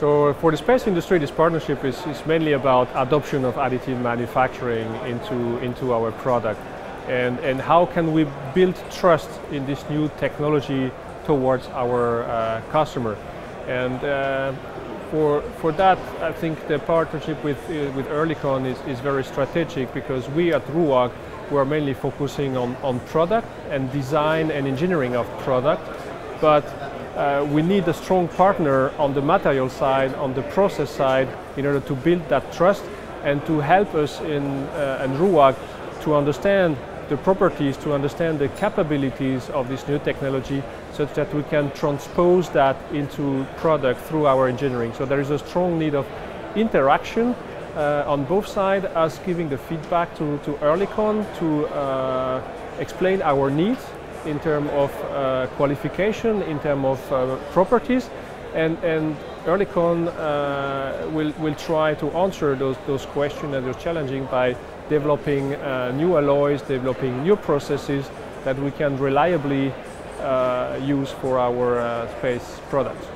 So for the space industry, this partnership is mainly about adoption of additive manufacturing into our product, and how can we build trust in this new technology towards our customer. And for that, I think the partnership with Oerlikon is very strategic, because we at RUAG, we are mainly focusing on product and design and engineering of product, but we need a strong partner on the material side, on the process side, in order to build that trust and to help us in RUAG to understand the properties, to understand the capabilities of this new technology, such that we can transpose that into product through our engineering. So there is a strong need of interaction on both sides, us giving the feedback to Oerlikon to explain our needs in terms of qualification, in terms of properties, and Oerlikon will try to answer those questions and those challenges by developing new alloys, developing new processes that we can reliably use for our space products.